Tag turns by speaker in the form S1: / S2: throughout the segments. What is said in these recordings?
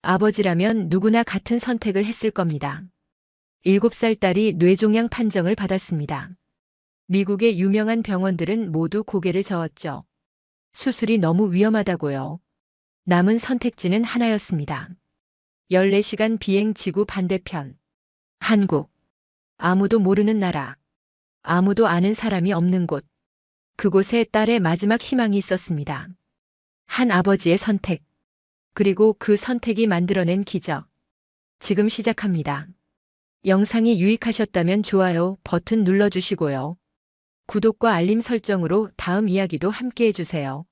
S1: 아버지라면 누구나 같은 선택을 했을 겁니다. 7살 딸이 뇌종양 판정을 받았습니다. 미국의 유명한 병원들은 모두 고개를 저었죠. 수술이 너무 위험하다고요. 남은 선택지는 하나였습니다. 14시간 비행 지구 반대편. 한국. 아무도 모르는 나라. 아무도 아는 사람이 없는 곳. 그곳에 딸의 마지막 희망이 있었습니다. 한 아버지의 선택. 그리고 그 선택이 만들어낸 기적. 지금 시작합니다. 영상이 유익하셨다면 좋아요 버튼 눌러주시고요. 구독과 알림 설정으로 다음 이야기도 함께 해주세요.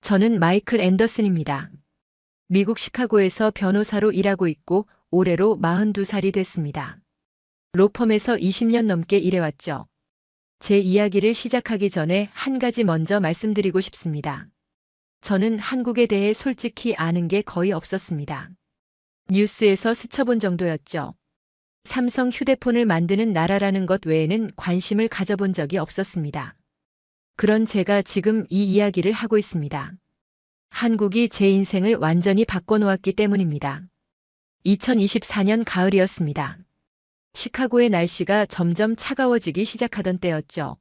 S1: 저는 마이클 앤더슨입니다. 미국 시카고에서 변호사로 일하고 있고 올해로 42살이 됐습니다. 로펌에서 20년 넘게 일해왔죠. 제 이야기를 시작하기 전에 한 가지 먼저 말씀드리고 싶습니다. 저는 한국에 대해 솔직히 아는 게 거의 없었습니다. 뉴스에서 스쳐본 정도였죠. 삼성 휴대폰을 만드는 나라라는 것 외에는 관심을 가져본 적이 없었습니다. 그런 제가 지금 이 이야기를 하고 있습니다. 한국이 제 인생을 완전히 바꿔놓았기 때문입니다. 2024년 가을이었습니다. 시카고의 날씨가 점점 차가워지기 시작하던 때였죠.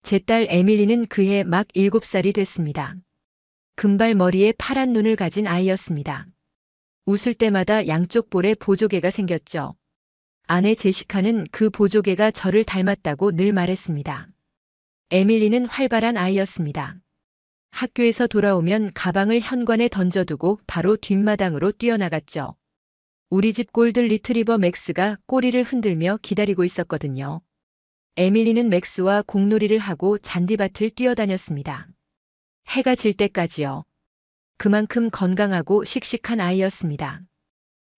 S1: 제 딸 에밀리는 그해 막 7살이 됐습니다. 금발 머리에 파란 눈을 가진 아이였습니다. 웃을 때마다 양쪽 볼에 보조개가 생겼죠. 아내 제시카는 그 보조개가 저를 닮았다고 늘 말했습니다. 에밀리는 활발한 아이였습니다. 학교에서 돌아오면 가방을 현관에 던져두고 바로 뒷마당으로 뛰어나갔죠. 우리 집 골든 리트리버 맥스가 꼬리를 흔들며 기다리고 있었거든요. 에밀리는 맥스와 공놀이를 하고 잔디밭을 뛰어다녔습니다. 해가 질 때까지요. 그만큼 건강하고 씩씩한 아이였습니다.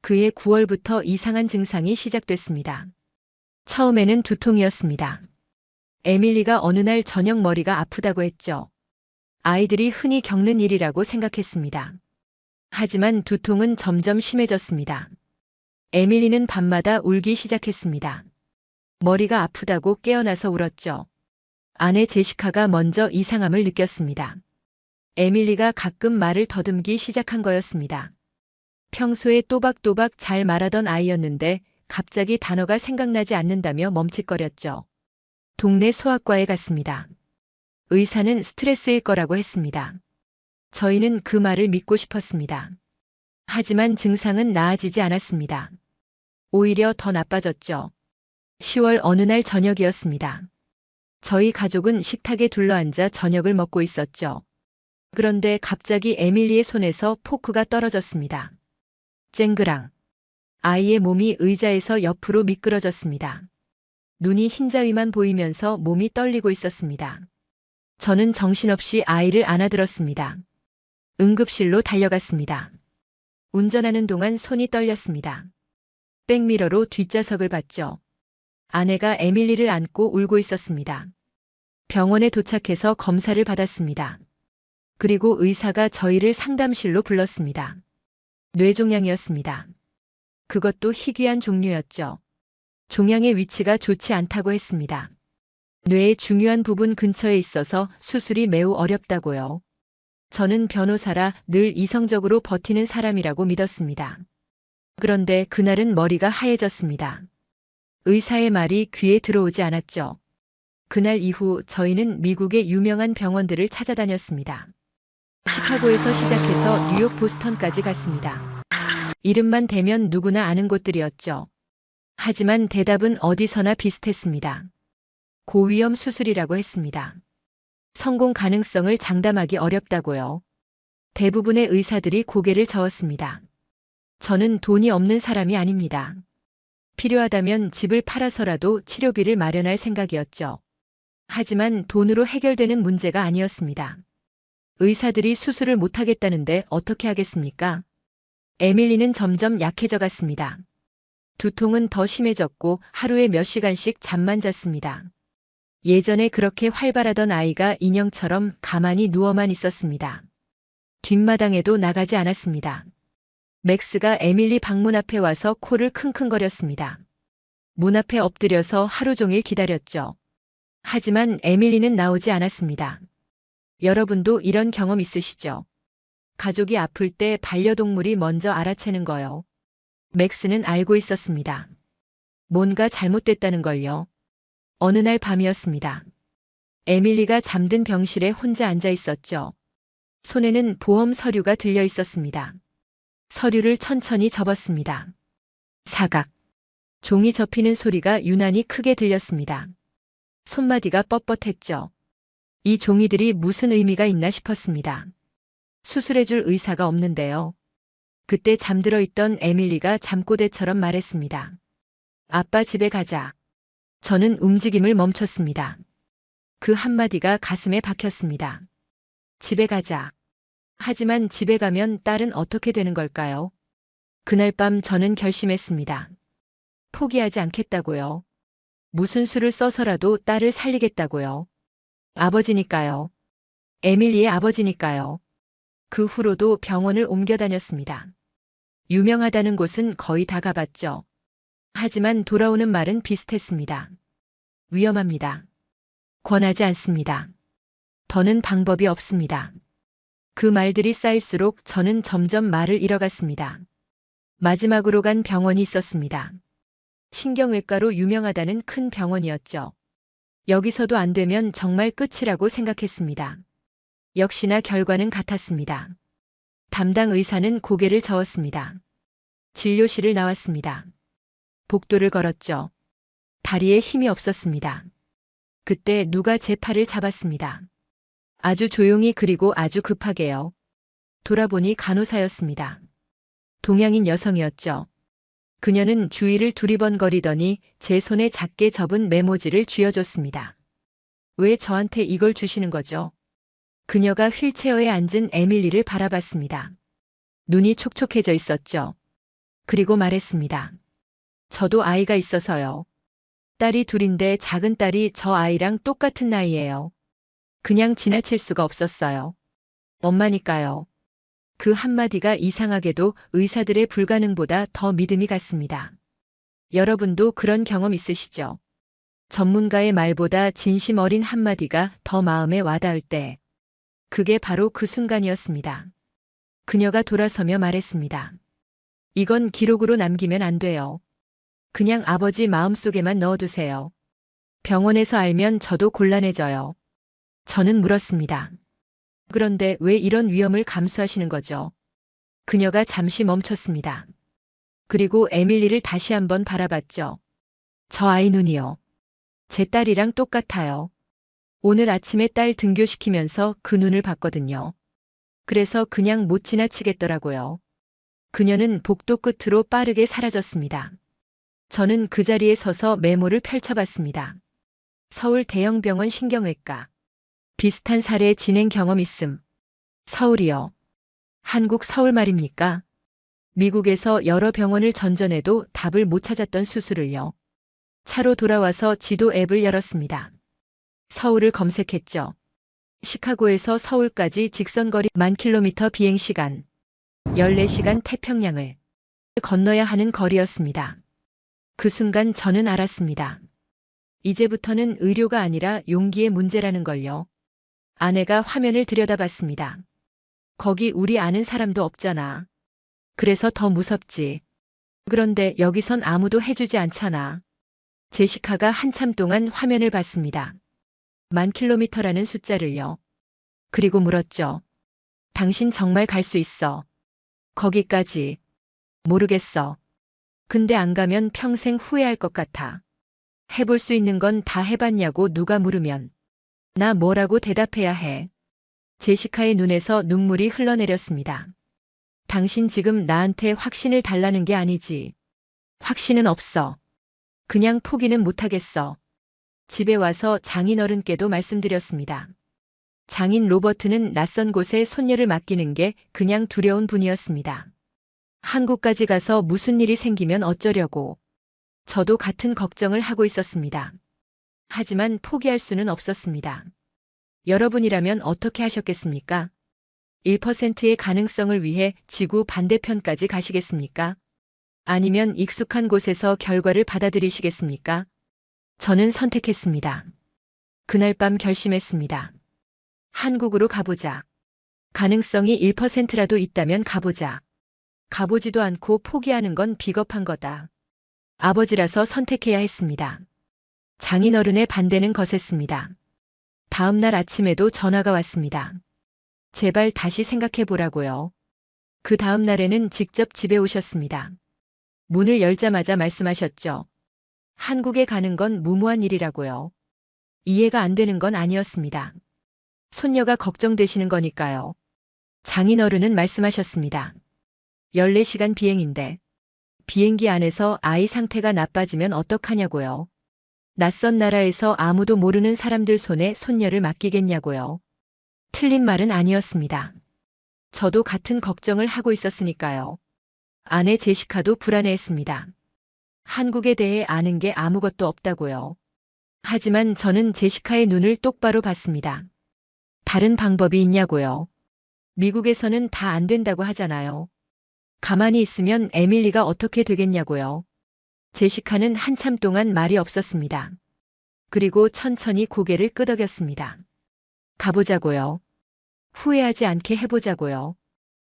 S1: 그해 9월부터 이상한 증상이 시작됐습니다. 처음에는 두통이었습니다. 에밀리가 어느 날 저녁 머리가 아프다고 했죠. 아이들이 흔히 겪는 일이라고 생각했습니다. 하지만 두통은 점점 심해졌습니다. 에밀리는 밤마다 울기 시작했습니다. 머리가 아프다고 깨어나서 울었죠. 아내 제시카가 먼저 이상함을 느꼈습니다. 에밀리가 가끔 말을 더듬기 시작한 거였습니다. 평소에 또박또박 잘 말하던 아이였는데 갑자기 단어가 생각나지 않는다며 멈칫거렸죠. 동네 소아과에 갔습니다. 의사는 스트레스일 거라고 했습니다. 저희는 그 말을 믿고 싶었습니다. 하지만 증상은 나아지지 않았습니다. 오히려 더 나빠졌죠. 10월 어느 날 저녁이었습니다. 저희 가족은 식탁에 둘러앉아 저녁을 먹고 있었죠. 그런데 갑자기 에밀리의 손에서 포크가 떨어졌습니다. 쨍그랑. 아이의 몸이 의자에서 옆으로 미끄러졌습니다. 눈이 흰자위만 보이면서 몸이 떨리고 있었습니다. 저는 정신없이 아이를 안아들었습니다. 응급실로 달려갔습니다. 운전하는 동안 손이 떨렸습니다. 백미러로 뒷좌석을 봤죠. 아내가 에밀리를 안고 울고 있었습니다. 병원에 도착해서 검사를 받았습니다. 그리고 의사가 저희를 상담실로 불렀습니다. 뇌종양이었습니다. 그것도 희귀한 종류였죠. 종양의 위치가 좋지 않다고 했습니다. 뇌의 중요한 부분 근처에 있어서 수술이 매우 어렵다고요. 저는 변호사라 늘 이성적으로 버티는 사람이라고 믿었습니다. 그런데 그날은 머리가 하얘졌습니다. 의사의 말이 귀에 들어오지 않았죠. 그날 이후 저희는 미국의 유명한 병원들을 찾아다녔습니다. 시카고에서 시작해서 뉴욕 보스턴까지 갔습니다. 이름만 대면 누구나 아는 곳들이었죠. 하지만 대답은 어디서나 비슷했습니다. 고위험 수술이라고 했습니다. 성공 가능성을 장담하기 어렵다고요. 대부분의 의사들이 고개를 저었습니다. 저는 돈이 없는 사람이 아닙니다. 필요하다면 집을 팔아서라도 치료비를 마련할 생각이었죠. 하지만 돈으로 해결되는 문제가 아니었습니다. 의사들이 수술을 못하겠다는데 어떻게 하겠습니까? 에밀리는 점점 약해져 갔습니다. 두통은 더 심해졌고 하루에 몇 시간씩 잠만 잤습니다. 예전에 그렇게 활발하던 아이가 인형처럼 가만히 누워만 있었습니다. 뒷마당에도 나가지 않았습니다. 맥스가 에밀리 방문 앞에 와서 코를 킁킁거렸습니다. 문 앞에 엎드려서 하루 종일 기다렸죠. 하지만 에밀리는 나오지 않았습니다. 여러분도 이런 경험 있으시죠? 가족이 아플 때 반려동물이 먼저 알아채는 거요. 맥스는 알고 있었습니다. 뭔가 잘못됐다는 걸요. 어느 날 밤이었습니다. 에밀리가 잠든 병실에 혼자 앉아 있었죠. 손에는 보험 서류가 들려 있었습니다. 서류를 천천히 접었습니다. 사각. 종이 접히는 소리가 유난히 크게 들렸습니다. 손마디가 뻣뻣했죠. 이 종이들이 무슨 의미가 있나 싶었습니다. 수술해줄 의사가 없는데요. 그때 잠들어 있던 에밀리가 잠꼬대처럼 말했습니다. 아빠 집에 가자. 저는 움직임을 멈췄습니다. 그 한마디가 가슴에 박혔습니다. 집에 가자. 하지만 집에 가면 딸은 어떻게 되는 걸까요? 그날 밤 저는 결심했습니다. 포기하지 않겠다고요. 무슨 수를 써서라도 딸을 살리겠다고요. 아버지니까요. 에밀리의 아버지니까요. 그 후로도 병원을 옮겨 다녔습니다. 유명하다는 곳은 거의 다 가봤죠. 하지만 돌아오는 말은 비슷했습니다. 위험합니다. 권하지 않습니다. 더는 방법이 없습니다. 그 말들이 쌓일수록 저는 점점 말을 잃어갔습니다. 마지막으로 간 병원이 있었습니다. 신경외과로 유명하다는 큰 병원이었죠. 여기서도 안 되면 정말 끝이라고 생각했습니다. 역시나 결과는 같았습니다. 담당 의사는 고개를 저었습니다. 진료실을 나왔습니다. 복도를 걸었죠. 다리에 힘이 없었습니다. 그때 누가 제 팔을 잡았습니다. 아주 조용히 그리고 아주 급하게요. 돌아보니 간호사였습니다. 동양인 여성이었죠. 그녀는 주위를 두리번거리더니 제 손에 작게 접은 메모지를 쥐어줬습니다. 왜 저한테 이걸 주시는 거죠? 그녀가 휠체어에 앉은 에밀리를 바라봤습니다. 눈이 촉촉해져 있었죠. 그리고 말했습니다. 저도 아이가 있어서요. 딸이 둘인데 작은 딸이 저 아이랑 똑같은 나이예요. 그냥 지나칠 수가 없었어요. 엄마니까요. 그 한마디가 이상하게도 의사들의 불가능보다 더 믿음이 갔습니다. 여러분도 그런 경험 있으시죠? 전문가의 말보다 진심 어린 한마디가 더 마음에 와닿을 때. 그게 바로 그 순간이었습니다. 그녀가 돌아서며 말했습니다. 이건 기록으로 남기면 안 돼요. 그냥 아버지 마음속에만 넣어두세요. 병원에서 알면 저도 곤란해져요. 저는 물었습니다. 그런데 왜 이런 위험을 감수하시는 거죠? 그녀가 잠시 멈췄습니다. 그리고 에밀리를 다시 한번 바라봤죠. 저 아이 눈이요. 제 딸이랑 똑같아요. 오늘 아침에 딸 등교시키면서 그 눈을 봤거든요. 그래서 그냥 못 지나치겠더라고요. 그녀는 복도 끝으로 빠르게 사라졌습니다. 저는 그 자리에 서서 메모를 펼쳐봤습니다. 서울 대형병원 신경외과. 비슷한 사례 진행 경험 있음. 서울이요. 한국 서울 말입니까? 미국에서 여러 병원을 전전해도 답을 못 찾았던 수술을요. 차로 돌아와서 지도 앱을 열었습니다. 서울을 검색했죠. 시카고에서 서울까지 직선거리 10,000km 비행시간. 14시간 태평양을 건너야 하는 거리였습니다. 그 순간 저는 알았습니다. 이제부터는 의료가 아니라 용기의 문제라는 걸요. 아내가 화면을 들여다봤습니다. 거기 우리 아는 사람도 없잖아. 그래서 더 무섭지. 그런데 여기선 아무도 해주지 않잖아. 제시카가 한참 동안 화면을 봤습니다. 10,000km라는 숫자를요. 그리고 물었죠. 당신 정말 갈 수 있어. 거기까지. 모르겠어. 근데 안 가면 평생 후회할 것 같아. 해볼 수 있는 건 다 해봤냐고 누가 물으면 나 뭐라고 대답해야 해. 제시카의 눈에서 눈물이 흘러내렸습니다. 당신 지금 나한테 확신을 달라는 게 아니지. 확신은 없어. 그냥 포기는 못하겠어. 집에 와서 장인어른께도 말씀드렸습니다. 장인 로버트는 낯선 곳에 손녀를 맡기는 게 그냥 두려운 분이었습니다. 한국까지 가서 무슨 일이 생기면 어쩌려고. 저도 같은 걱정을 하고 있었습니다. 하지만 포기할 수는 없었습니다. 여러분이라면 어떻게 하셨겠습니까? 1%의 가능성을 위해 지구 반대편까지 가시겠습니까? 아니면 익숙한 곳에서 결과를 받아들이시겠습니까? 저는 선택했습니다. 그날 밤 결심했습니다. 한국으로 가보자. 가능성이 1%라도 있다면 가보자. 가보지도 않고 포기하는 건 비겁한 거다. 아버지라서 선택해야 했습니다. 장인어른의 반대는 거셌습니다. 다음 날 아침에도 전화가 왔습니다. 제발 다시 생각해 보라고요. 그 다음 날에는 직접 집에 오셨습니다. 문을 열자마자 말씀하셨죠. 한국에 가는 건 무모한 일이라고요. 이해가 안 되는 건 아니었습니다. 손녀가 걱정되시는 거니까요. 장인어른은 말씀하셨습니다. 14시간 비행인데 비행기 안에서 아이 상태가 나빠지면 어떡하냐고요. 낯선 나라에서 아무도 모르는 사람들 손에 손녀를 맡기겠냐고요. 틀린 말은 아니었습니다. 저도 같은 걱정을 하고 있었으니까요. 아내 제시카도 불안해했습니다. 한국에 대해 아는 게 아무것도 없다고요. 하지만 저는 제시카의 눈을 똑바로 봤습니다. 다른 방법이 있냐고요. 미국에서는 다 안 된다고 하잖아요. 가만히 있으면 에밀리가 어떻게 되겠냐고요. 제시카는 한참 동안 말이 없었습니다. 그리고 천천히 고개를 끄덕였습니다. 가보자고요. 후회하지 않게 해보자고요.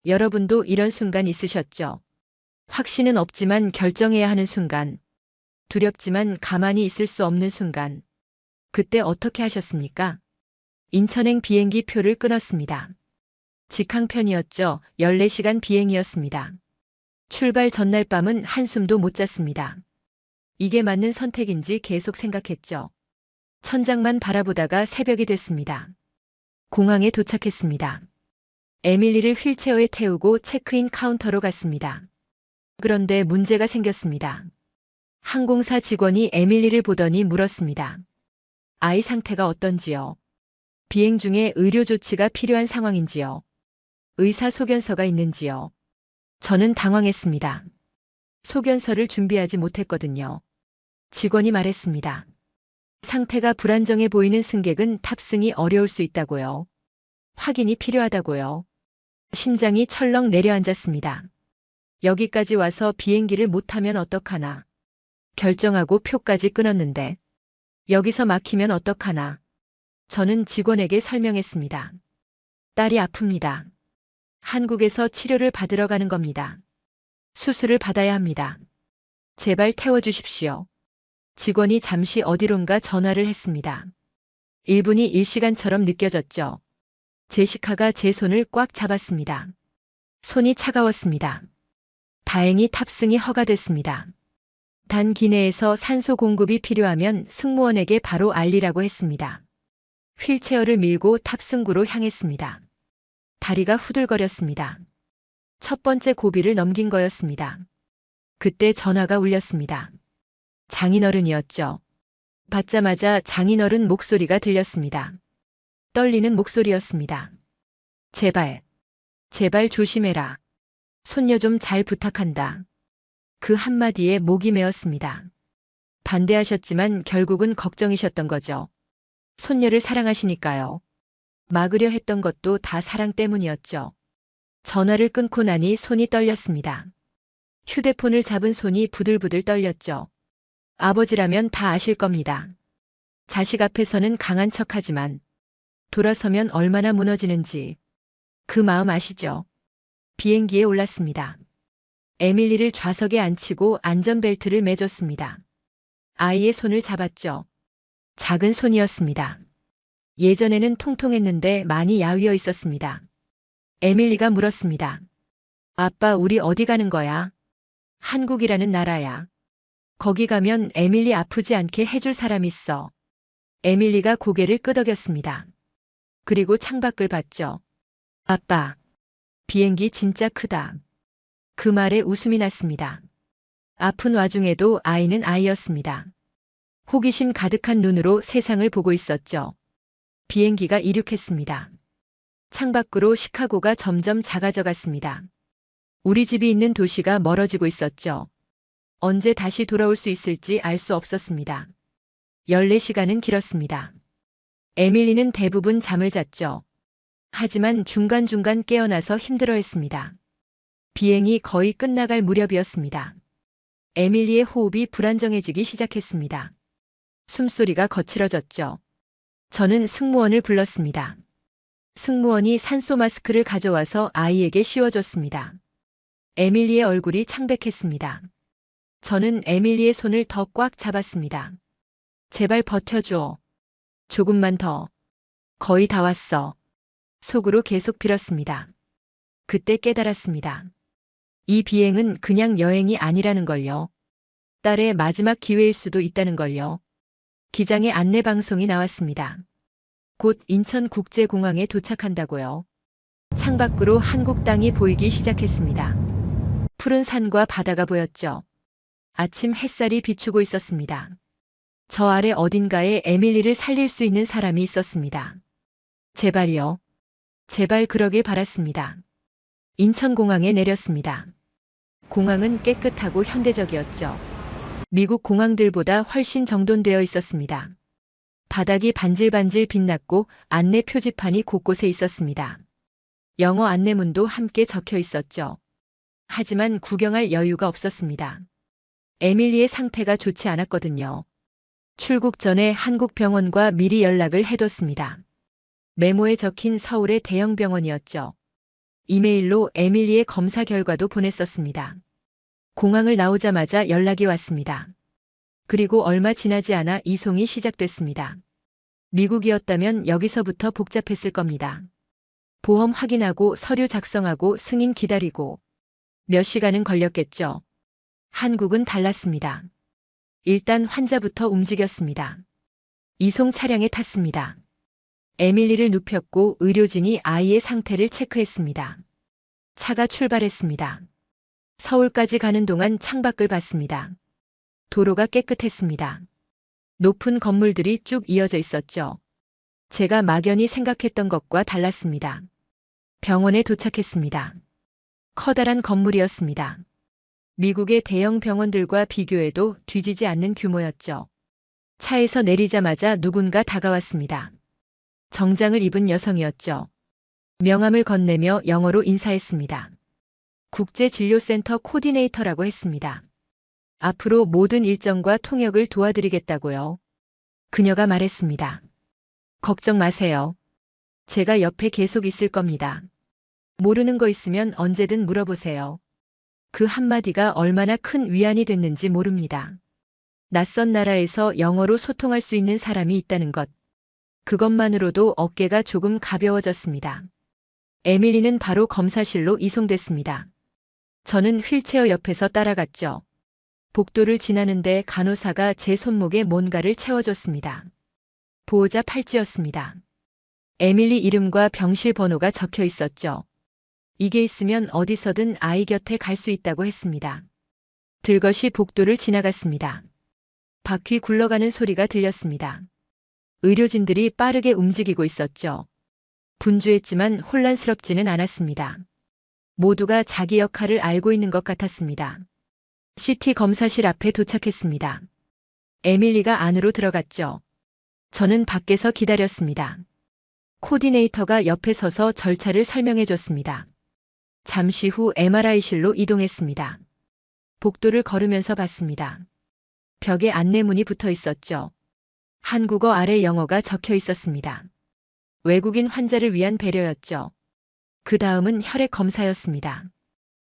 S1: 여러분도 이런 순간 있으셨죠? 확신은 없지만 결정해야 하는 순간. 두렵지만 가만히 있을 수 없는 순간. 그때 어떻게 하셨습니까? 인천행 비행기 표를 끊었습니다. 직항편이었죠. 14시간 비행이었습니다. 출발 전날 밤은 한숨도 못 잤습니다. 이게 맞는 선택인지 계속 생각했죠. 천장만 바라보다가 새벽이 됐습니다. 공항에 도착했습니다. 에밀리를 휠체어에 태우고 체크인 카운터로 갔습니다. 그런데 문제가 생겼습니다. 항공사 직원이 에밀리를 보더니 물었습니다. 아이 상태가 어떤지요? 비행 중에 의료 조치가 필요한 상황인지요? 의사 소견서가 있는지요? 저는 당황했습니다. 소견서를 준비하지 못했거든요. 직원이 말했습니다. 상태가 불안정해 보이는 승객은 탑승이 어려울 수 있다고요. 확인이 필요하다고요. 심장이 철렁 내려앉았습니다. 여기까지 와서 비행기를 못 타면 어떡하나. 결정하고 표까지 끊었는데 여기서 막히면 어떡하나. 저는 직원에게 설명했습니다. 딸이 아픕니다. 한국에서 치료를 받으러 가는 겁니다. 수술을 받아야 합니다. 제발 태워주십시오. 직원이 잠시 어디론가 전화를 했습니다. 1분이 1시간처럼 느껴졌죠. 제시카가 제 손을 꽉 잡았습니다. 손이 차가웠습니다. 다행히 탑승이 허가됐습니다. 단 기내에서 산소 공급이 필요하면 승무원에게 바로 알리라고 했습니다. 휠체어를 밀고 탑승구로 향했습니다. 다리가 후들거렸습니다. 첫 번째 고비를 넘긴 거였습니다. 그때 전화가 울렸습니다. 장인어른이었죠. 받자마자 장인어른 목소리가 들렸습니다. 떨리는 목소리였습니다. 제발, 제발 조심해라. 손녀 좀 잘 부탁한다. 그 한마디에 목이 메었습니다. 반대하셨지만 결국은 걱정이셨던 거죠. 손녀를 사랑하시니까요. 막으려 했던 것도 다 사랑 때문이었죠. 전화를 끊고 나니 손이 떨렸습니다. 휴대폰을 잡은 손이 부들부들 떨렸죠. 아버지라면 다 아실 겁니다. 자식 앞에서는 강한 척하지만 돌아서면 얼마나 무너지는지 그 마음 아시죠? 비행기에 올랐습니다. 에밀리를 좌석에 앉히고 안전벨트를 매줬습니다. 아이의 손을 잡았죠. 작은 손이었습니다. 예전에는 통통했는데 많이 야위어 있었습니다. 에밀리가 물었습니다. 아빠, 우리 어디 가는 거야? 한국이라는 나라야. 거기 가면 에밀리 아프지 않게 해줄 사람 있어. 에밀리가 고개를 끄덕였습니다. 그리고 창밖을 봤죠. 아빠, 비행기 진짜 크다. 그 말에 웃음이 났습니다. 아픈 와중에도 아이는 아이였습니다. 호기심 가득한 눈으로 세상을 보고 있었죠. 비행기가 이륙했습니다. 창밖으로 시카고가 점점 작아져 갔습니다. 우리 집이 있는 도시가 멀어지고 있었죠. 언제 다시 돌아올 수 있을지 알 수 없었습니다. 14시간은 길었습니다. 에밀리는 대부분 잠을 잤죠. 하지만 중간중간 깨어나서 힘들어했습니다. 비행이 거의 끝나갈 무렵이었습니다. 에밀리의 호흡이 불안정해지기 시작했습니다. 숨소리가 거칠어졌죠. 저는 승무원을 불렀습니다. 승무원이 산소 마스크를 가져와서 아이에게 씌워줬습니다. 에밀리의 얼굴이 창백했습니다. 저는 에밀리의 손을 더 꽉 잡았습니다. 제발 버텨줘. 조금만 더. 거의 다 왔어. 속으로 계속 빌었습니다. 그때 깨달았습니다. 이 비행은 그냥 여행이 아니라는 걸요. 딸의 마지막 기회일 수도 있다는 걸요. 기장의 안내 방송이 나왔습니다. 곧 인천국제공항에 도착한다고요. 창밖으로 한국 땅이 보이기 시작했습니다. 푸른 산과 바다가 보였죠. 아침 햇살이 비추고 있었습니다. 저 아래 어딘가에 에밀리를 살릴 수 있는 사람이 있었습니다. 제발요. 제발 그러길 바랐습니다. 인천공항에 내렸습니다. 공항은 깨끗하고 현대적이었죠. 미국 공항들보다 훨씬 정돈되어 있었습니다. 바닥이 반질반질 빛났고 안내 표지판이 곳곳에 있었습니다. 영어 안내문도 함께 적혀 있었죠. 하지만 구경할 여유가 없었습니다. 에밀리의 상태가 좋지 않았거든요. 출국 전에 한국 병원과 미리 연락을 해뒀습니다. 메모에 적힌 서울의 대형 병원이었죠. 이메일로 에밀리의 검사 결과도 보냈었습니다. 공항을 나오자마자 연락이 왔습니다. 그리고 얼마 지나지 않아 이송이 시작됐습니다. 미국이었다면 여기서부터 복잡했을 겁니다. 보험 확인하고 서류 작성하고 승인 기다리고 몇 시간은 걸렸겠죠. 한국은 달랐습니다. 일단 환자부터 움직였습니다. 이송 차량에 탔습니다. 에밀리를 눕혔고 의료진이 아이의 상태를 체크했습니다. 차가 출발했습니다. 서울까지 가는 동안 창밖을 봤습니다. 도로가 깨끗했습니다. 높은 건물들이 쭉 이어져 있었죠. 제가 막연히 생각했던 것과 달랐습니다. 병원에 도착했습니다. 커다란 건물이었습니다. 미국의 대형 병원들과 비교해도 뒤지지 않는 규모였죠. 차에서 내리자마자 누군가 다가왔습니다. 정장을 입은 여성이었죠. 명함을 건네며 영어로 인사했습니다. 국제진료센터 코디네이터라고 했습니다. 앞으로 모든 일정과 통역을 도와드리겠다고요. 그녀가 말했습니다. 걱정 마세요. 제가 옆에 계속 있을 겁니다. 모르는 거 있으면 언제든 물어보세요. 그 한마디가 얼마나 큰 위안이 됐는지 모릅니다. 낯선 나라에서 영어로 소통할 수 있는 사람이 있다는 것. 그것만으로도 어깨가 조금 가벼워졌습니다. 에밀리는 바로 검사실로 이송됐습니다. 저는 휠체어 옆에서 따라갔죠. 복도를 지나는데 간호사가 제 손목에 뭔가를 채워줬습니다. 보호자 팔찌였습니다. 에밀리 이름과 병실 번호가 적혀 있었죠. 이게 있으면 어디서든 아이 곁에 갈 수 있다고 했습니다. 들것이 복도를 지나갔습니다. 바퀴 굴러가는 소리가 들렸습니다. 의료진들이 빠르게 움직이고 있었죠. 분주했지만 혼란스럽지는 않았습니다. 모두가 자기 역할을 알고 있는 것 같았습니다. CT 검사실 앞에 도착했습니다. 에밀리가 안으로 들어갔죠. 저는 밖에서 기다렸습니다. 코디네이터가 옆에 서서 절차를 설명해 줬습니다. 잠시 후 MRI실로 이동했습니다. 복도를 걸으면서 봤습니다. 벽에 안내문이 붙어 있었죠. 한국어 아래 영어가 적혀 있었습니다. 외국인 환자를 위한 배려였죠. 그 다음은 혈액 검사였습니다.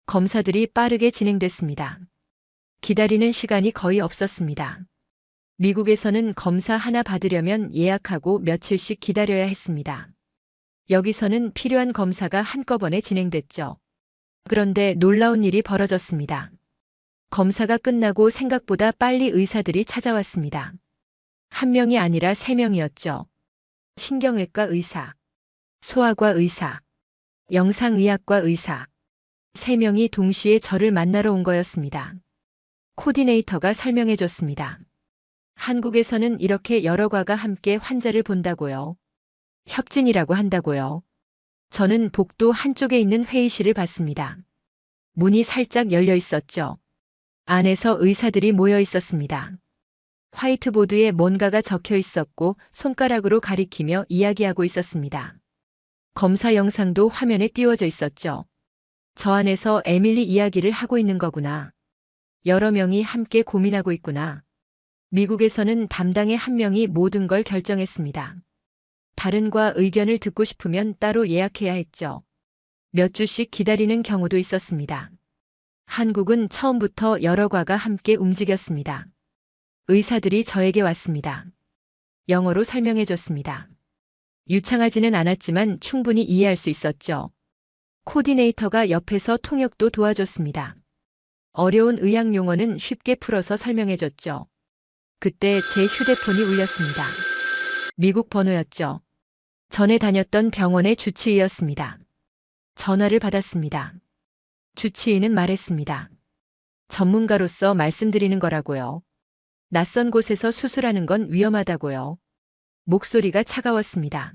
S1: 검사들이 빠르게 진행됐습니다. 기다리는 시간이 거의 없었습니다. 미국에서는 검사 하나 받으려면 예약하고 며칠씩 기다려야 했습니다. 여기서는 필요한 검사가 한꺼번에 진행됐죠. 그런데 놀라운 일이 벌어졌습니다. 검사가 끝나고 생각보다 빨리 의사들이 찾아왔습니다. 한 명이 아니라 3명이었죠. 신경외과 의사, 소아과 의사, 영상의학과 의사. 3명이 동시에 저를 만나러 온 거였습니다. 코디네이터가 설명해 줬습니다. 한국에서는 이렇게 여러 과가 함께 환자를 본다고요. 협진이라고 한다고요. 저는 복도 한쪽에 있는 회의실을 봤습니다. 문이 살짝 열려 있었죠. 안에서 의사들이 모여 있었습니다. 화이트보드에 뭔가가 적혀 있었고 손가락으로 가리키며 이야기하고 있었습니다. 검사 영상도 화면에 띄워져 있었죠. 저 안에서 에밀리 이야기를 하고 있는 거구나. 여러 명이 함께 고민하고 있구나. 미국에서는 담당의 한 명이 모든 걸 결정했습니다. 다른과 의견을 듣고 싶으면 따로 예약해야 했죠. 몇 주씩 기다리는 경우도 있었습니다. 한국은 처음부터 여러 과가 함께 움직였습니다. 의사들이 저에게 왔습니다. 영어로 설명해 줬습니다. 유창하지는 않았지만 충분히 이해할 수 있었죠. 코디네이터가 옆에서 통역도 도와줬습니다. 어려운 의학 용어는 쉽게 풀어서 설명해 줬죠. 그때 제 휴대폰이 울렸습니다. 미국 번호였죠. 전에 다녔던 병원의 주치의였습니다. 전화를 받았습니다. 주치의는 말했습니다. 전문가로서 말씀드리는 거라고요. 낯선 곳에서 수술하는 건 위험하다고요. 목소리가 차가웠습니다.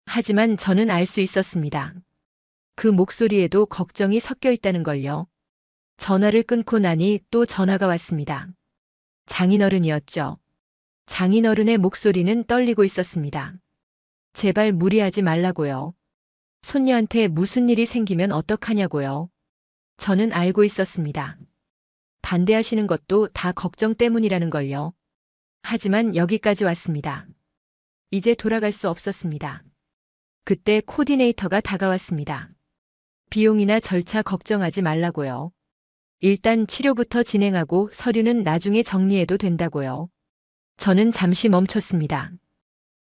S1: 하지만 저는 알 수 있었습니다. 그 목소리에도 걱정이 섞여 있다는 걸요. 전화를 끊고 나니 또 전화가 왔습니다. 장인어른이었죠. 장인어른의 목소리는 떨리고 있었습니다. 제발 무리하지 말라고요. 손녀한테 무슨 일이 생기면 어떡하냐고요. 저는 알고 있었습니다. 반대하시는 것도 다 걱정 때문이라는 걸요. 하지만 여기까지 왔습니다. 이제 돌아갈 수 없었습니다. 그때 코디네이터가 다가왔습니다. 비용이나 절차 걱정하지 말라고요. 일단 치료부터 진행하고 서류는 나중에 정리해도 된다고요. 저는 잠시 멈췄습니다.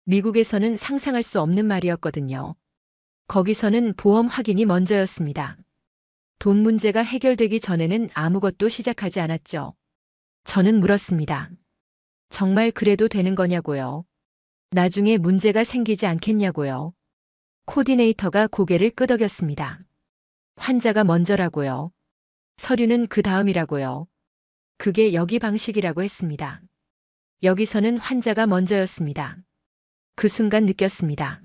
S1: 미국에서는 상상할 수 없는 말이었거든요. 거기서는 보험 확인이 먼저였습니다. 돈 문제가 해결되기 전에는 아무것도 시작하지 않았죠. 저는 물었습니다. 정말 그래도 되는 거냐고요. 나중에 문제가 생기지 않겠냐고요. 코디네이터가 고개를 끄덕였습니다. 환자가 먼저라고요. 서류는 그 다음이라고요. 그게 여기 방식이라고 했습니다. 여기서는 환자가 먼저였습니다. 그 순간 느꼈습니다.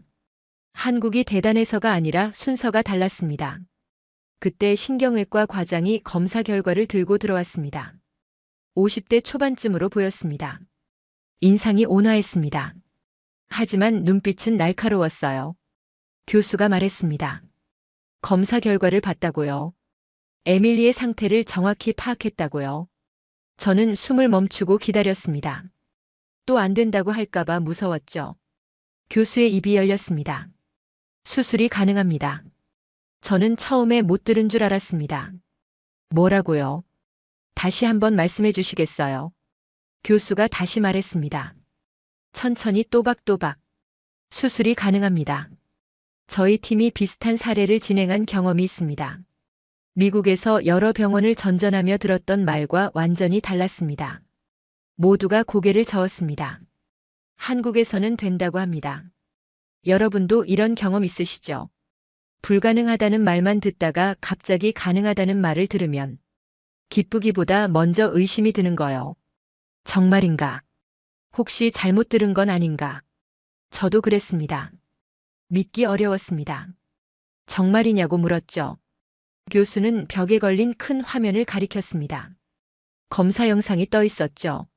S1: 한국이 대단해서가 아니라 순서가 달랐습니다. 그때 신경외과 과장이 검사 결과를 들고 들어왔습니다. 50대 초반쯤으로 보였습니다. 인상이 온화했습니다. 하지만 눈빛은 날카로웠어요. 교수가 말했습니다. 검사 결과를 봤다고요. 에밀리의 상태를 정확히 파악했다고요. 저는 숨을 멈추고 기다렸습니다. 또 안 된다고 할까봐 무서웠죠. 교수의 입이 열렸습니다. 수술이 가능합니다. 저는 처음에 못 들은 줄 알았습니다. 뭐라고요? 다시 한번 말씀해 주시겠어요? 교수가 다시 말했습니다. 천천히 또박또박. 수술이 가능합니다. 저희 팀이 비슷한 사례를 진행한 경험이 있습니다. 미국에서 여러 병원을 전전하며 들었던 말과 완전히 달랐습니다. 모두가 고개를 저었습니다. 한국에서는 된다고 합니다. 여러분도 이런 경험 있으시죠? 불가능하다는 말만 듣다가 갑자기 가능하다는 말을 들으면 기쁘기보다 먼저 의심이 드는 거요. 정말인가? 혹시 잘못 들은 건 아닌가? 저도 그랬습니다. 믿기 어려웠습니다. 정말이냐고 물었죠. 교수는 벽에 걸린 큰 화면을 가리켰습니다. 검사 영상이 떠 있었죠.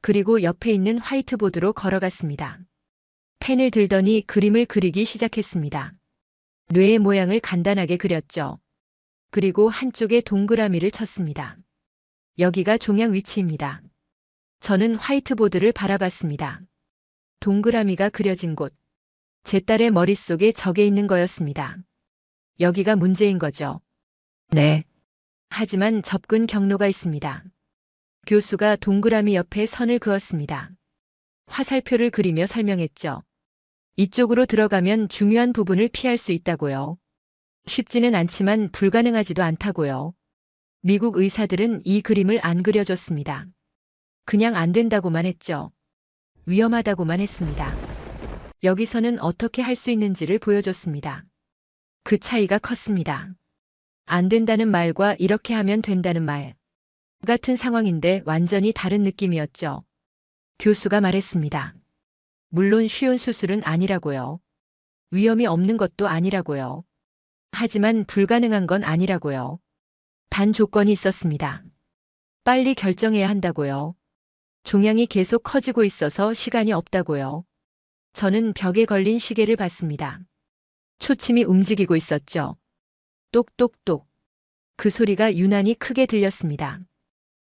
S1: 그리고 옆에 있는 화이트보드로 걸어갔습니다. 펜을 들더니 그림을 그리기 시작했습니다. 뇌의 모양을 간단하게 그렸죠. 그리고 한쪽에 동그라미를 쳤습니다. 여기가 종양 위치입니다. 저는 화이트보드를 바라봤습니다. 동그라미가 그려진 곳. 제 딸의 머릿속에 적에 있는 거였습니다. 여기가 문제인 거죠. 네. 하지만 접근 경로가 있습니다. 교수가 동그라미 옆에 선을 그었습니다. 화살표를 그리며 설명했죠. 이쪽으로 들어가면 중요한 부분을 피할 수 있다고요. 쉽지는 않지만 불가능하지도 않다고요. 미국 의사들은 이 그림을 안 그려줬습니다. 그냥 안 된다고만 했죠. 위험하다고만 했습니다. 여기서는 어떻게 할 수 있는지를 보여줬습니다. 그 차이가 컸습니다. 안 된다는 말과 이렇게 하면 된다는 말. 같은 상황인데 완전히 다른 느낌이었죠. 교수가 말했습니다. 물론 쉬운 수술은 아니라고요. 위험이 없는 것도 아니라고요. 하지만 불가능한 건 아니라고요. 단 조건이 있었습니다. 빨리 결정해야 한다고요. 종양이 계속 커지고 있어서 시간이 없다고요. 저는 벽에 걸린 시계를 봤습니다. 초침이 움직이고 있었죠. 똑똑똑. 그 소리가 유난히 크게 들렸습니다.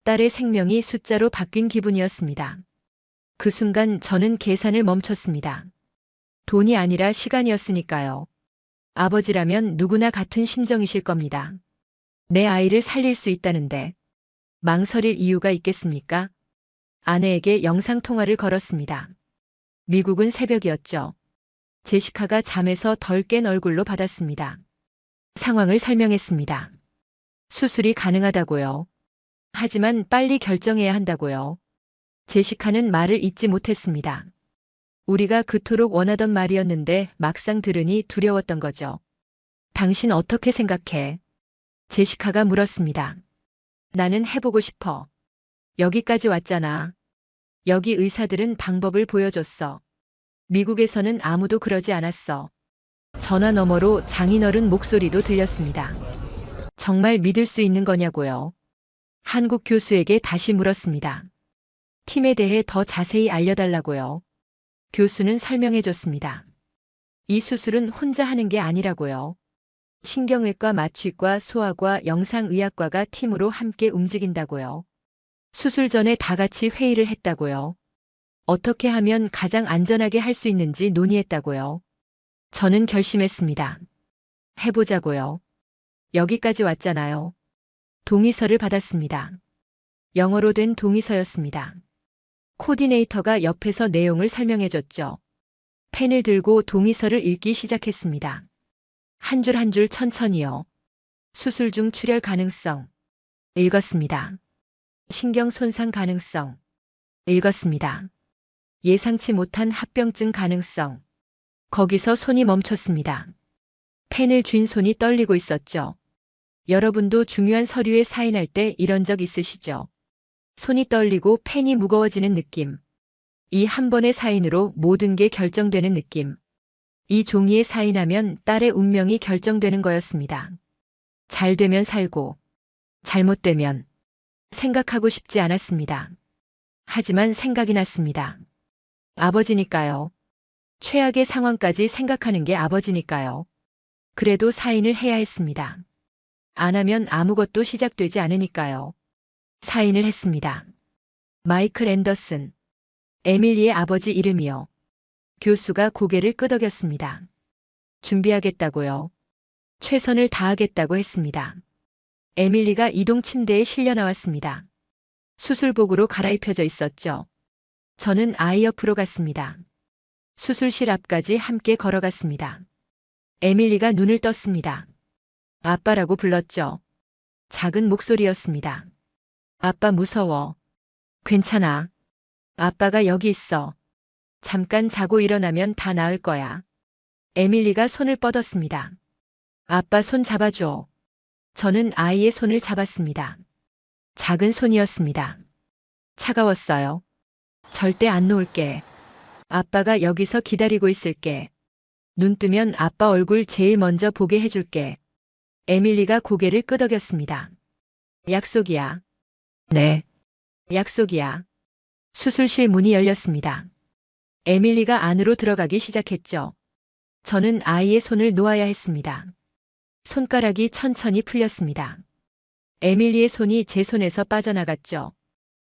S1: 딸의 생명이 숫자로 바뀐 기분이었습니다. 그 순간 저는 계산을 멈췄습니다. 돈이 아니라 시간이었으니까요. 아버지라면 누구나 같은 심정이실 겁니다. 내 아이를 살릴 수 있다는데 망설일 이유가 있겠습니까? 아내에게 영상통화를 걸었습니다. 미국은 새벽이었죠. 제시카가 잠에서 덜 깬 얼굴로 받았습니다. 상황을 설명했습니다. 수술이 가능하다고요. 하지만 빨리 결정해야 한다고요. 제시카는 말을 잇지 못했습니다. 우리가 그토록 원하던 말이었는데 막상 들으니 두려웠던 거죠. 당신 어떻게 생각해? 제시카가 물었습니다. 나는 해보고 싶어. 여기까지 왔잖아. 여기 의사들은 방법을 보여줬어. 미국에서는 아무도 그러지 않았어. 전화 너머로 장인어른 목소리도 들렸습니다. 정말 믿을 수 있는 거냐고요? 한국 교수에게 다시 물었습니다. 팀에 대해 더 자세히 알려달라고요. 교수는 설명해줬습니다. 이 수술은 혼자 하는 게 아니라고요. 신경외과, 마취과, 소아과, 영상의학과가 팀으로 함께 움직인다고요. 수술 전에 다 같이 회의를 했다고요. 어떻게 하면 가장 안전하게 할 수 있는지 논의했다고요. 저는 결심했습니다. 해보자고요. 여기까지 왔잖아요. 동의서를 받았습니다. 영어로 된 동의서였습니다. 코디네이터가 옆에서 내용을 설명해줬죠. 펜을 들고 동의서를 읽기 시작했습니다. 한 줄 한 줄 천천히요. 수술 중 출혈 가능성. 읽었습니다. 신경 손상 가능성. 읽었습니다. 예상치 못한 합병증 가능성. 거기서 손이 멈췄습니다. 펜을 쥔 손이 떨리고 있었죠. 여러분도 중요한 서류에 사인할 때 이런 적 있으시죠? 손이 떨리고 펜이 무거워지는 느낌. 이 한 번의 사인으로 모든 게 결정되는 느낌. 이 종이에 사인하면 딸의 운명이 결정되는 거였습니다. 잘 되면 살고, 잘못되면 생각하고 싶지 않았습니다. 하지만 생각이 났습니다. 아버지니까요. 최악의 상황까지 생각하는 게 아버지니까요. 그래도 사인을 해야 했습니다. 안 하면 아무것도 시작되지 않으니까요. 사인을 했습니다. 마이클 앤더슨. 에밀리의 아버지 이름이요. 교수가 고개를 끄덕였습니다. 준비하겠다고요. 최선을 다하겠다고 했습니다. 에밀리가 이동 침대에 실려 나왔습니다. 수술복으로 갈아입혀져 있었죠. 저는 아이 옆으로 갔습니다. 수술실 앞까지 함께 걸어갔습니다. 에밀리가 눈을 떴습니다. 아빠라고 불렀죠. 작은 목소리였습니다. 아빠 무서워. 괜찮아. 아빠가 여기 있어. 잠깐 자고 일어나면 다 나을 거야. 에밀리가 손을 뻗었습니다. 아빠 손 잡아줘. 저는 아이의 손을 잡았습니다. 작은 손이었습니다. 차가웠어요. 절대 안 놓을게. 아빠가 여기서 기다리고 있을게. 눈 뜨면 아빠 얼굴 제일 먼저 보게 해줄게. 에밀리가 고개를 끄덕였습니다. 약속이야. 네. 약속이야. 수술실 문이 열렸습니다. 에밀리가 안으로 들어가기 시작했죠. 저는 아이의 손을 놓아야 했습니다. 손가락이 천천히 풀렸습니다. 에밀리의 손이 제 손에서 빠져나갔죠.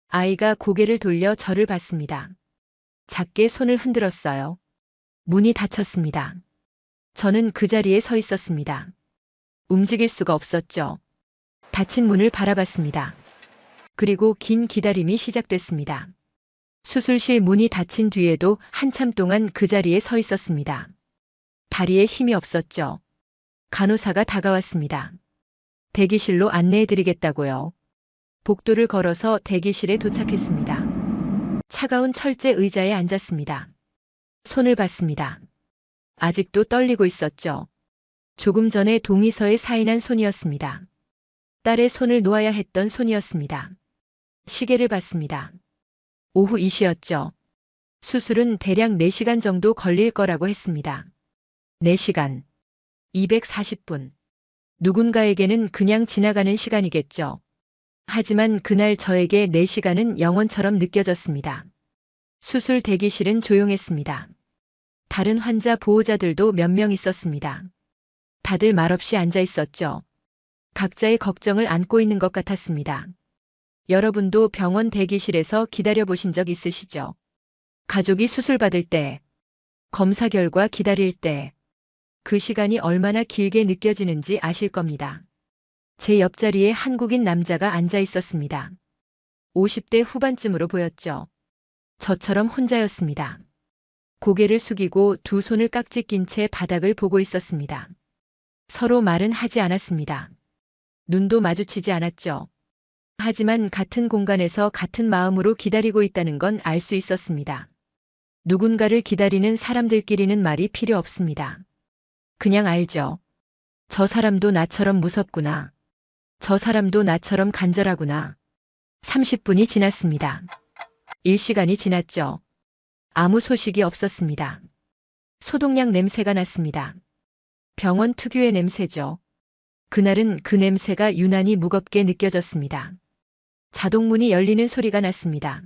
S1: 아이가 고개를 돌려 저를 봤습니다. 작게 손을 흔들었어요. 문이 닫혔습니다. 저는 그 자리에 서 있었습니다. 움직일 수가 없었죠. 닫힌 문을 바라봤습니다. 그리고 긴 기다림이 시작됐습니다. 수술실 문이 닫힌 뒤에도 한참 동안 그 자리에 서 있었습니다. 다리에 힘이 없었죠. 간호사가 다가왔습니다. 대기실로 안내해드리겠다고요. 복도를 걸어서 대기실에 도착했습니다. 차가운 철제 의자에 앉았습니다. 손을 봤습니다. 아직도 떨리고 있었죠. 조금 전에 동의서에 사인한 손이었습니다. 딸의 손을 놓아야 했던 손이었습니다. 시계를 봤습니다. 오후 2시였죠. 수술은 대략 4시간 정도 걸릴 거라고 했습니다. 4시간. 240분. 누군가에게는 그냥 지나가는 시간이겠죠. 하지만 그날 저에게 4시간은 영원처럼 느껴졌습니다. 수술 대기실은 조용했습니다. 다른 환자 보호자들도 몇 명 있었습니다. 다들 말없이 앉아 있었죠. 각자의 걱정을 안고 있는 것 같았습니다. 여러분도 병원 대기실에서 기다려보신 적 있으시죠? 가족이 수술받을 때 검사 결과 기다릴 때 그 시간이 얼마나 길게 느껴지는지 아실 겁니다. 제 옆자리에 한국인 남자가 앉아 있었습니다. 50대 후반쯤으로 보였죠. 저처럼 혼자였습니다. 고개를 숙이고 두 손을 깍지 낀 채 바닥을 보고 있었습니다. 서로 말은 하지 않았습니다. 눈도 마주치지 않았죠. 하지만 같은 공간에서 같은 마음으로 기다리고 있다는 건 알 수 있었습니다. 누군가를 기다리는 사람들끼리는 말이 필요 없습니다. 그냥 알죠. 저 사람도 나처럼 무섭구나. 저 사람도 나처럼 간절하구나. 30분이 지났습니다. 일시간이 지났죠. 아무 소식이 없었습니다. 소독약 냄새가 났습니다. 병원 특유의 냄새죠. 그날은 그 냄새가 유난히 무겁게 느껴졌습니다. 자동문이 열리는 소리가 났습니다.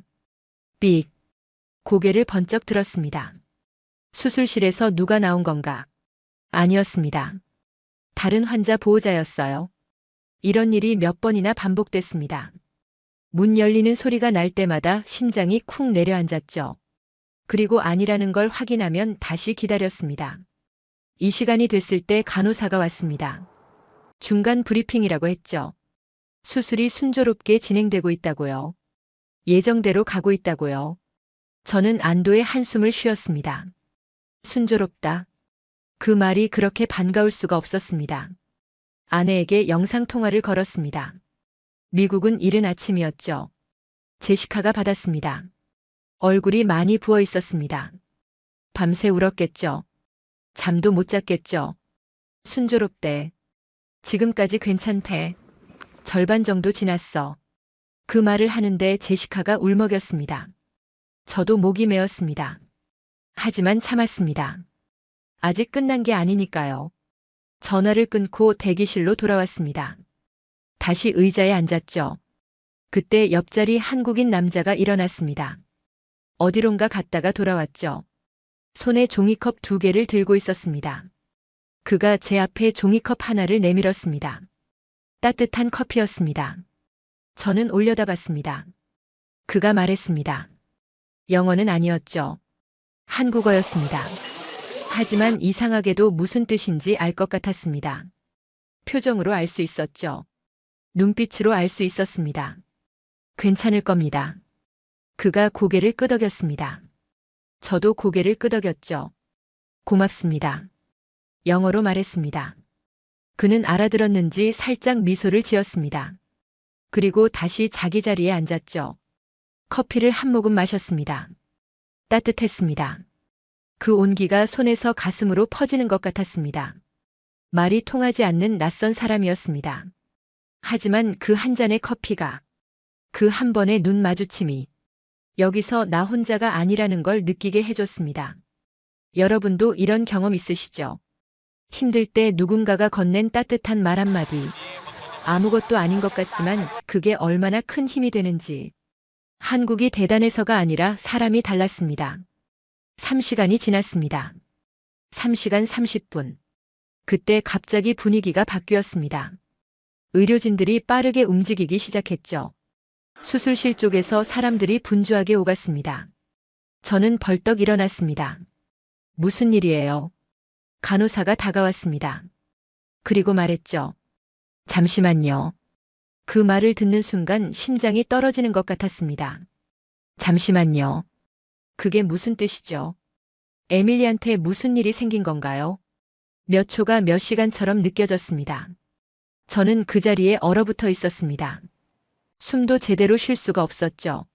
S1: 삑. 고개를 번쩍 들었습니다. 수술실에서 누가 나온 건가? 아니었습니다. 다른 환자 보호자였어요. 이런 일이 몇 번이나 반복됐습니다. 문 열리는 소리가 날 때마다 심장이 쿵 내려앉았죠. 그리고 아니라는 걸 확인하면 다시 기다렸습니다. 이 시간이 됐을 때 간호사가 왔습니다. 중간 브리핑이라고 했죠. 수술이 순조롭게 진행되고 있다고요. 예정대로 가고 있다고요. 저는 안도의 한숨을 쉬었습니다. 순조롭다. 그 말이 그렇게 반가울 수가 없었습니다. 아내에게 영상통화를 걸었습니다. 미국은 이른 아침이었죠. 제시카가 받았습니다. 얼굴이 많이 부어 있었습니다. 밤새 울었겠죠. 잠도 못 잤겠죠. 순조롭대. 지금까지 괜찮대. 절반 정도 지났어. 그 말을 하는데 제시카가 울먹였습니다. 저도 목이 메었습니다. 하지만 참았습니다. 아직 끝난 게 아니니까요. 전화를 끊고 대기실로 돌아왔습니다. 다시 의자에 앉았죠. 그때 옆자리 한국인 남자가 일어났습니다. 어디론가 갔다가 돌아왔죠. 손에 종이컵 2개를 들고 있었습니다. 그가 제 앞에 종이컵 하나를 내밀었습니다. 따뜻한 커피였습니다. 저는 올려다봤습니다. 그가 말했습니다. 영어는 아니었죠. 한국어였습니다. 하지만 이상하게도 무슨 뜻인지 알 것 같았습니다. 표정으로 알 수 있었죠. 눈빛으로 알 수 있었습니다. 괜찮을 겁니다. 그가 고개를 끄덕였습니다. 저도 고개를 끄덕였죠. 고맙습니다. 영어로 말했습니다. 그는 알아들었는지 살짝 미소를 지었습니다. 그리고 다시 자기 자리에 앉았죠. 커피를 한 모금 마셨습니다. 따뜻했습니다. 그 온기가 손에서 가슴으로 퍼지는 것 같았습니다. 말이 통하지 않는 낯선 사람이었습니다. 하지만 그 한 잔의 커피가, 그 한 번의 눈 마주침이 여기서 나 혼자가 아니라는 걸 느끼게 해줬습니다. 여러분도 이런 경험 있으시죠? 힘들 때 누군가가 건넨 따뜻한 말 한마디. 아무것도 아닌 것 같지만 그게 얼마나 큰 힘이 되는지. 한국이 대단해서가 아니라 사람이 달랐습니다. 3시간이 지났습니다. 3시간 30분. 그때 갑자기 분위기가 바뀌었습니다. 의료진들이 빠르게 움직이기 시작했죠. 수술실 쪽에서 사람들이 분주하게 오갔습니다. 저는 벌떡 일어났습니다. 무슨 일이에요? 간호사가 다가왔습니다. 그리고 말했죠. 잠시만요. 그 말을 듣는 순간 심장이 떨어지는 것 같았습니다. 잠시만요. 그게 무슨 뜻이죠? 에밀리한테 무슨 일이 생긴 건가요? 몇 초가 몇 시간처럼 느껴졌습니다. 저는 그 자리에 얼어붙어 있었습니다. 숨도 제대로 쉴 수가 없었죠.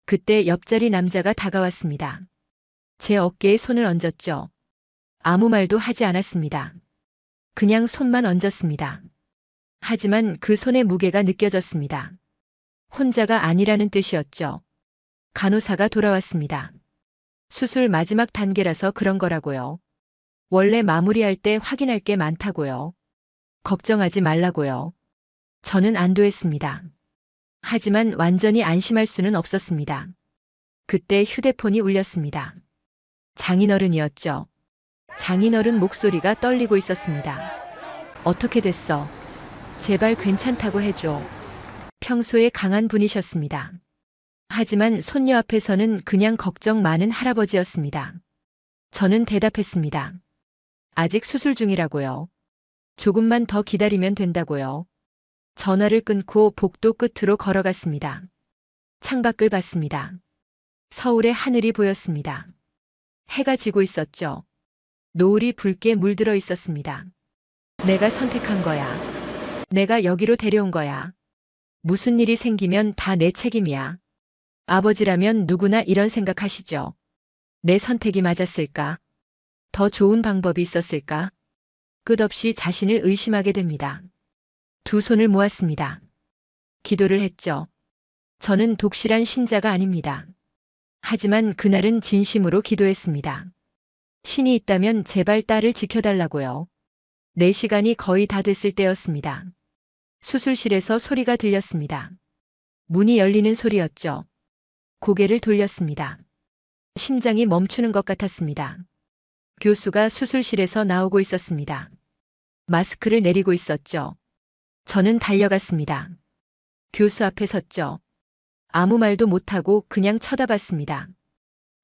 S1: 그때 옆자리 남자가 다가왔습니다. 제 어깨에 손을 얹었죠. 아무 말도 하지 않았습니다. 그냥 손만 얹었습니다. 하지만 그 손의 무게가 느껴졌습니다. 혼자가 아니라는 뜻이었죠. 간호사가 돌아왔습니다. 수술 마지막 단계라서 그런 거라고요. 원래 마무리할 때 확인할 게 많다고요. 걱정하지 말라고요. 저는 안도했습니다. 하지만 완전히 안심할 수는 없었습니다. 그때 휴대폰이 울렸습니다. 장인어른이었죠. 장인어른 목소리가 떨리고 있었습니다. 어떻게 됐어? 제발 괜찮다고 해줘. 평소에 강한 분이셨습니다. 하지만 손녀 앞에서는 그냥 걱정 많은 할아버지였습니다. 저는 대답했습니다. 아직 수술 중이라고요. 조금만 더 기다리면 된다고요. 전화를 끊고 복도 끝으로 걸어갔습니다. 창밖을 봤습니다. 서울의 하늘이 보였습니다. 해가 지고 있었죠. 노을이 붉게 물들어 있었습니다. 내가 선택한 거야. 내가 여기로 데려온 거야. 무슨 일이 생기면 다 내 책임이야. 아버지라면 누구나 이런 생각하시죠. 내 선택이 맞았을까? 더 좋은 방법이 있었을까? 끝없이 자신을 의심하게 됩니다. 두 손을 모았습니다. 기도를 했죠. 저는 독실한 신자가 아닙니다. 하지만 그날은 진심으로 기도했습니다. 신이 있다면 제발 딸을 지켜달라고요. 4시간이 거의 다 됐을 때였습니다. 수술실에서 소리가 들렸습니다. 문이 열리는 소리였죠. 고개를 돌렸습니다. 심장이 멈추는 것 같았습니다. 교수가 수술실에서 나오고 있었습니다. 마스크를 내리고 있었죠. 저는 달려갔습니다. 교수 앞에 섰죠. 아무 말도 못하고 그냥 쳐다봤습니다.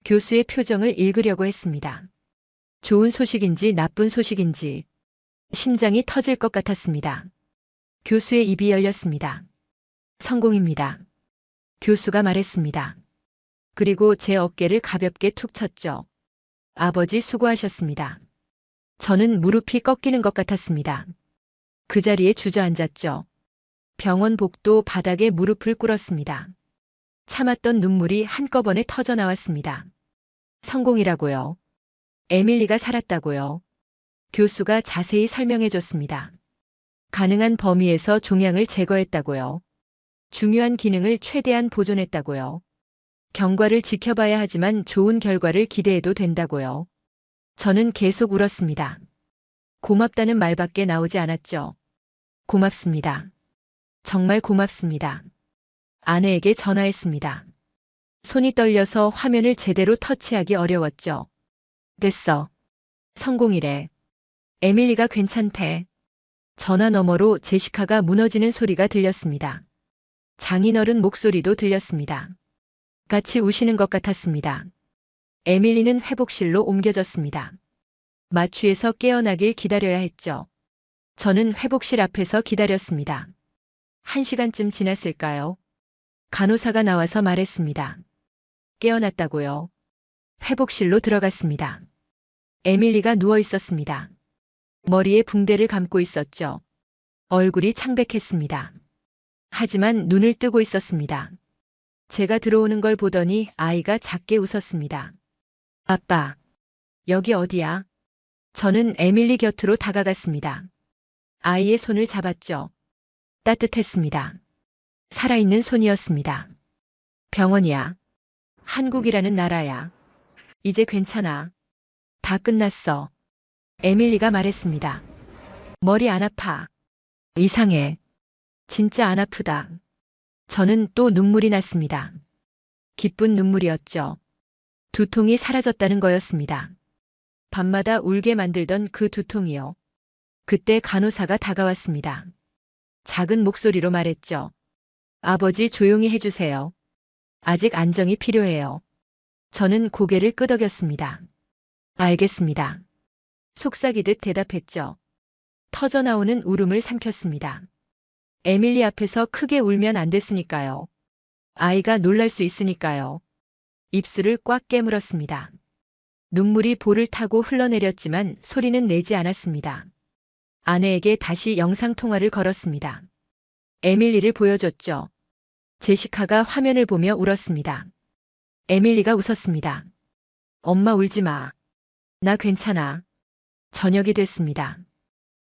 S1: 교수의 표정을 읽으려고 했습니다. 좋은 소식인지 나쁜 소식인지 심장이 터질 것 같았습니다. 교수의 입이 열렸습니다. 성공입니다. 교수가 말했습니다. 그리고 제 어깨를 가볍게 툭 쳤죠. 아버지 수고하셨습니다. 저는 무릎이 꺾이는 것 같았습니다. 그 자리에 주저앉았죠. 병원 복도 바닥에 무릎을 꿇었습니다. 참았던 눈물이 한꺼번에 터져 나왔습니다. 성공이라고요. 에밀리가 살았다고요. 교수가 자세히 설명해 줬습니다. 가능한 범위에서 종양을 제거했다고요. 중요한 기능을 최대한 보존했다고요. 경과를 지켜봐야 하지만 좋은 결과를 기대해도 된다고요. 저는 계속 울었습니다. 고맙다는 말밖에 나오지 않았죠. 고맙습니다. 정말 고맙습니다. 아내에게 전화했습니다. 손이 떨려서 화면을 제대로 터치하기 어려웠죠. 됐어. 성공이래. 에밀리가 괜찮대. 전화 너머로 제시카가 무너지는 소리가 들렸습니다. 장인어른 목소리도 들렸습니다. 같이 우시는 것 같았습니다. 에밀리는 회복실로 옮겨졌습니다. 마취에서 깨어나길 기다려야 했죠. 저는 회복실 앞에서 기다렸습니다. 1시간쯤 지났을까요? 간호사가 나와서 말했습니다. 깨어났다고요. 회복실로 들어갔습니다. 에밀리가 누워 있었습니다. 머리에 붕대를 감고 있었죠. 얼굴이 창백했습니다. 하지만 눈을 뜨고 있었습니다. 제가 들어오는 걸 보더니 아이가 작게 웃었습니다. 아빠, 여기 어디야? 저는 에밀리 곁으로 다가갔습니다. 아이의 손을 잡았죠. 따뜻했습니다. 살아있는 손이었습니다. 병원이야. 한국이라는 나라야. 이제 괜찮아. 다 끝났어. 에밀리가 말했습니다. 머리 안 아파. 이상해. 진짜 안 아프다. 저는 또 눈물이 났습니다. 기쁜 눈물이었죠. 두통이 사라졌다는 거였습니다. 밤마다 울게 만들던 그 두통이요. 그때 간호사가 다가왔습니다. 작은 목소리로 말했죠. 아버지 조용히 해주세요. 아직 안정이 필요해요. 저는 고개를 끄덕였습니다. 알겠습니다. 속삭이듯 대답했죠. 터져나오는 울음을 삼켰습니다. 에밀리 앞에서 크게 울면 안 됐으니까요. 아이가 놀랄 수 있으니까요. 입술을 꽉 깨물었습니다. 눈물이 볼을 타고 흘러내렸지만 소리는 내지 않았습니다. 아내에게 다시 영상통화를 걸었습니다. 에밀리를 보여줬죠. 제시카가 화면을 보며 울었습니다. 에밀리가 웃었습니다. 엄마 울지 마. 나 괜찮아. 저녁이 됐습니다.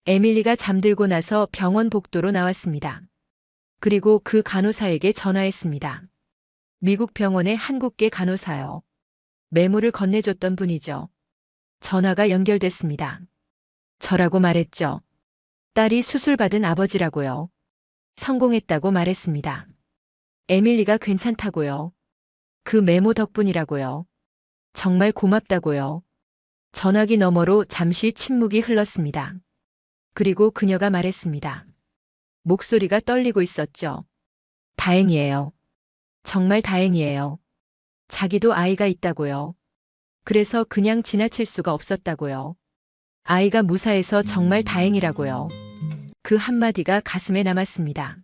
S1: 에밀리가 잠들고 나서 병원 복도로 나왔습니다. 그리고 그 간호사에게 전화했습니다. 미국 병원의 한국계 간호사요. 메모를 건네줬던 분이죠. 전화가 연결됐습니다. 저라고 말했죠. 딸이 수술받은 아버지라고요. 성공했다고 말했습니다. 에밀리가 괜찮다고요. 그 메모 덕분이라고요. 정말 고맙다고요. 전화기 너머로 잠시 침묵이 흘렀습니다. 그리고 그녀가 말했습니다. 목소리가 떨리고 있었죠. 다행이에요. 정말 다행이에요. 자기도 아이가 있다고요. 그래서 그냥 지나칠 수가 없었다고요. 아이가 무사해서 정말 다행이라고요. 그 한마디가 가슴에 남았습니다.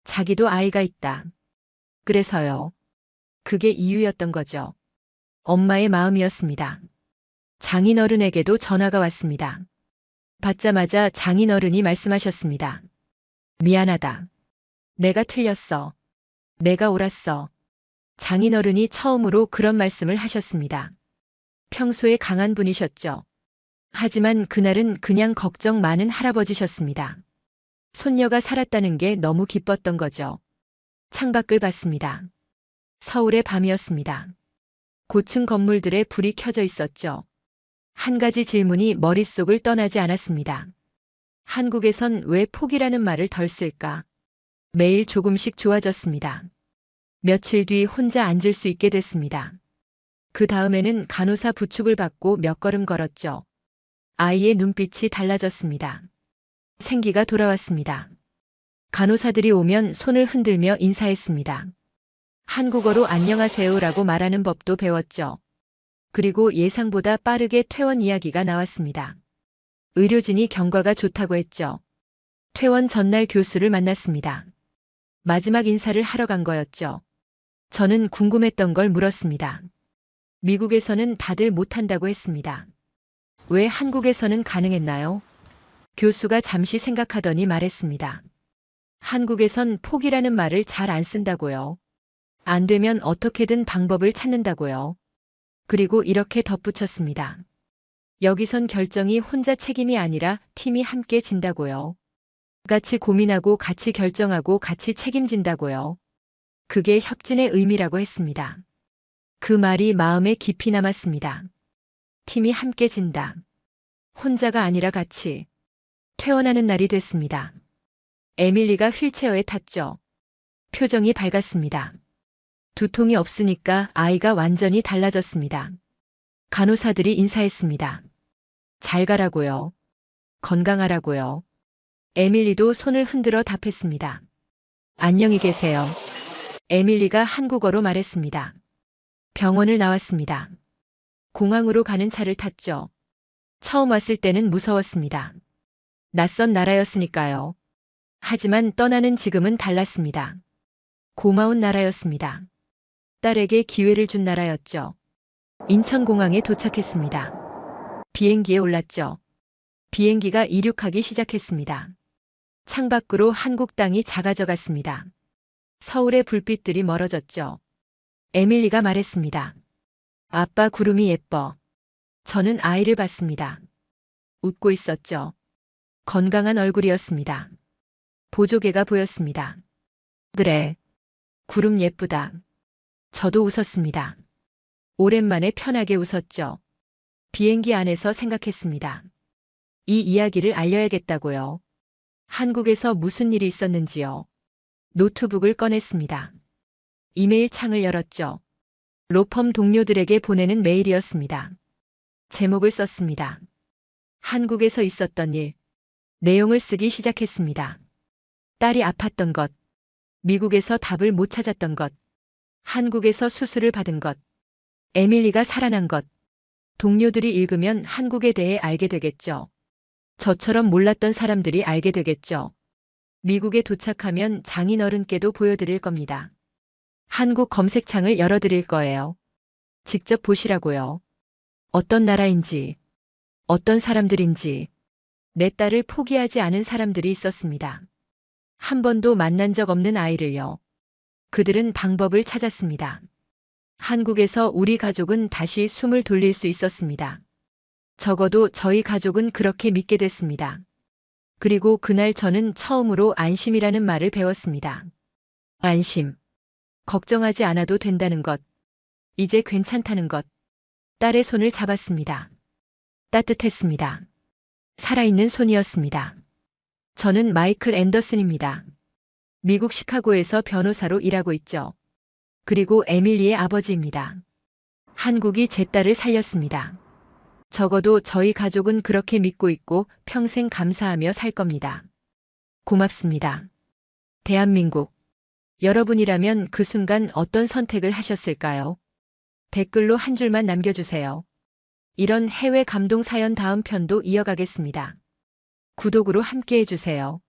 S1: 자기도 아이가 있다. 그래서요. 그게 이유였던 거죠. 엄마의 마음이었습니다. 장인어른에게도 전화가 왔습니다. 받자마자 장인어른이 말씀하셨습니다. 미안하다. 내가 틀렸어. 내가 옳았어. 장인어른이 처음으로 그런 말씀을 하셨습니다. 평소에 강한 분이셨죠. 하지만 그날은 그냥 걱정 많은 할아버지셨습니다. 손녀가 살았다는 게 너무 기뻤던 거죠. 창밖을 봤습니다. 서울의 밤이었습니다. 고층 건물들에 불이 켜져 있었죠. 한 가지 질문이 머릿속을 떠나지 않았습니다. 한국에선 왜 포기라는 말을 덜 쓸까? 매일 조금씩 좋아졌습니다. 며칠 뒤 혼자 앉을 수 있게 됐습니다. 그 다음에는 간호사 부축을 받고 몇 걸음 걸었죠. 아이의 눈빛이 달라졌습니다. 생기가 돌아왔습니다. 간호사들이 오면 손을 흔들며 인사했습니다. 한국어로 안녕하세요라고 말하는 법도 배웠죠. 그리고 예상보다 빠르게 퇴원 이야기가 나왔습니다. 의료진이 경과가 좋다고 했죠. 퇴원 전날 교수를 만났습니다. 마지막 인사를 하러 간 거였죠. 저는 궁금했던 걸 물었습니다. 미국에서는 다들 못한다고 했습니다. 왜 한국에서는 가능했나요? 교수가 잠시 생각하더니 말했습니다. 한국에선 포기라는 말을 잘 안 쓴다고요. 안 되면 어떻게든 방법을 찾는다고요. 그리고 이렇게 덧붙였습니다. 여기선 결정이 혼자 책임이 아니라 팀이 함께 진다고요. 같이 고민하고 같이 결정하고 같이 책임진다고요. 그게 협진의 의미라고 했습니다. 그 말이 마음에 깊이 남았습니다. 팀이 함께 진다. 혼자가 아니라 같이. 퇴원하는 날이 됐습니다. 에밀리가 휠체어에 탔죠. 표정이 밝았습니다. 두통이 없으니까 아이가 완전히 달라졌습니다. 간호사들이 인사했습니다. 잘 가라고요. 건강하라고요. 에밀리도 손을 흔들어 답했습니다. 안녕히 계세요. 에밀리가 한국어로 말했습니다. 병원을 나왔습니다. 공항으로 가는 차를 탔죠. 처음 왔을 때는 무서웠습니다. 낯선 나라였으니까요. 하지만 떠나는 지금은 달랐습니다. 고마운 나라였습니다. 딸에게 기회를 준 나라였죠. 인천공항에 도착했습니다. 비행기에 올랐죠. 비행기가 이륙하기 시작했습니다. 창밖으로 한국 땅이 작아져 갔습니다. 서울의 불빛들이 멀어졌죠. 에밀리가 말했습니다. 아빠 구름이 예뻐. 저는 아이를 봤습니다. 웃고 있었죠. 건강한 얼굴이었습니다. 보조개가 보였습니다. 그래. 구름 예쁘다. 저도 웃었습니다. 오랜만에 편하게 웃었죠. 비행기 안에서 생각했습니다. 이 이야기를 알려야겠다고요. 한국에서 무슨 일이 있었는지요. 노트북을 꺼냈습니다. 이메일 창을 열었죠. 로펌 동료들에게 보내는 메일이었습니다. 제목을 썼습니다. 한국에서 있었던 일. 내용을 쓰기 시작했습니다. 딸이 아팠던 것. 미국에서 답을 못 찾았던 것. 한국에서 수술을 받은 것. 에밀리가 살아난 것. 동료들이 읽으면 한국에 대해 알게 되겠죠. 저처럼 몰랐던 사람들이 알게 되겠죠. 미국에 도착하면 장인어른께도 보여드릴 겁니다. 한국 검색창을 열어드릴 거예요. 직접 보시라고요. 어떤 나라인지, 어떤 사람들인지, 내 딸을 포기하지 않은 사람들이 있었습니다. 한 번도 만난 적 없는 아이를요. 그들은 방법을 찾았습니다. 한국에서 우리 가족은 다시 숨을 돌릴 수 있었습니다. 적어도 저희 가족은 그렇게 믿게 됐습니다. 그리고 그날 저는 처음으로 안심이라는 말을 배웠습니다. 안심. 걱정하지 않아도 된다는 것. 이제 괜찮다는 것. 딸의 손을 잡았습니다. 따뜻했습니다. 살아있는 손이었습니다. 저는 마이클 앤더슨입니다. 미국 시카고에서 변호사로 일하고 있죠. 그리고 에밀리의 아버지입니다. 한국이 제 딸을 살렸습니다. 적어도 저희 가족은 그렇게 믿고 있고 평생 감사하며 살 겁니다. 고맙습니다. 대한민국. 여러분이라면 그 순간 어떤 선택을 하셨을까요? 댓글로 한 줄만 남겨주세요. 이런 해외 감동 사연 다음 편도 이어가겠습니다. 구독으로 함께 해주세요.